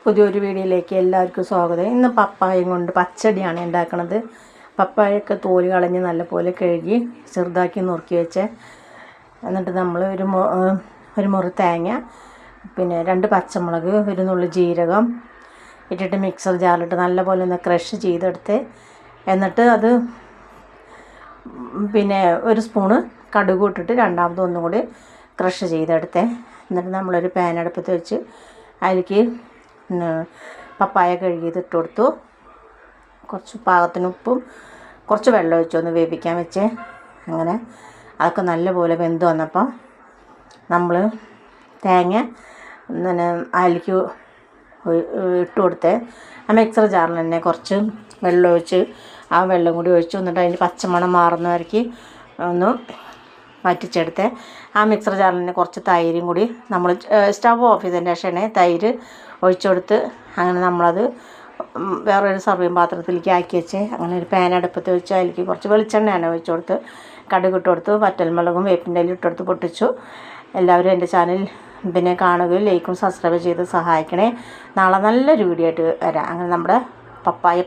പുതിയൊരു വീഡിയോയിലേക്ക് എല്ലാവർക്കും സ്വാഗതം. ഇന്ന് പപ്പായയും കൊണ്ട് പച്ചടിയാണ് ഉണ്ടാക്കുന്നത്. പപ്പായൊക്കെ തോല് കളഞ്ഞ് നല്ലപോലെ കഴുകി ചെറുതാക്കി നുറുക്കി വെച്ച്, എന്നിട്ട് നമ്മൾ ഒരു മുറി തേങ്ങ, പിന്നെ 2 പച്ചമുളക്, ഒരു നുള്ളി ജീരകം ഇട്ടിട്ട് മിക്സർ ജാറിലിട്ട് നല്ലപോലെ ഒന്ന് ക്രഷ് ചെയ്തെടുത്ത്, എന്നിട്ട് അത് പിന്നെ ഒരു സ്പൂണ് കടുക് ഇട്ടിട്ട് രണ്ടാമത് ഒന്നും കൂടി ക്രഷ് ചെയ്തെടുത്ത്, എന്നിട്ട് നമ്മളൊരു പാൻ അടുപ്പത്ത് വെച്ച് അതിലേക്ക് പപ്പായ കഴുകിയത് ഇട്ട് കൊടുത്തു. കുറച്ച് പാകത്തിന് ഉപ്പും കുറച്ച് വെള്ളം ഒഴിച്ചൊന്ന് വേവിക്കാൻ വെച്ച്, അങ്ങനെ അതൊക്കെ നല്ലപോലെ വെന്ത് വന്നപ്പോൾ നമ്മൾ തേങ്ങ പിന്നെ അതിലേക്ക് ഇട്ട് കൊടുത്ത് ആ മിക്സർ ജാറിൽ തന്നെ കുറച്ച് വെള്ളം ഒഴിച്ച് ആ വെള്ളം കൂടി ഒഴിച്ചു, എന്നിട്ട് അതിൻ്റെ പച്ചമണം മാറുന്ന വരയ്ക്ക് ഒന്ന് വറ്റിച്ചെടുത്ത് ആ മിക്സർ ജാറിൽ തന്നെ കുറച്ച് തൈരും കൂടി നമ്മൾ സ്റ്റവ് ഓഫ് ചെയ്തതിൻ്റെ ശേഷമാണ് തൈര് ഒഴിച്ചു കൊടുത്ത്, അങ്ങനെ നമ്മളത് വേറൊരു സർവിങ് പാത്രത്തിലേക്ക് ആക്കി വെച്ച്, അങ്ങനെ ഒരു പാൻ അടുപ്പത്ത് വെച്ച് അതിലേക്ക് കുറച്ച് വെളിച്ചെണ്ണയാണ് ഒഴിച്ചു കൊടുത്ത്, കടുക് ഇട്ട് കൊടുത്ത്, വറ്റൽമുളകും വേപ്പിൻ്റെ ഇല ഇട്ടെടുത്ത് പൊട്ടിച്ചു. എല്ലാവരും എൻ്റെ ചാനൽ പിന്നെ കാണുകയും ലൈക്കും സബ്സ്ക്രൈബ് ചെയ്ത് സഹായിക്കണേ. നാളെ നല്ലൊരു വീഡിയോ ആയിട്ട് വരാം. അങ്ങനെ നമ്മുടെ പപ്പായ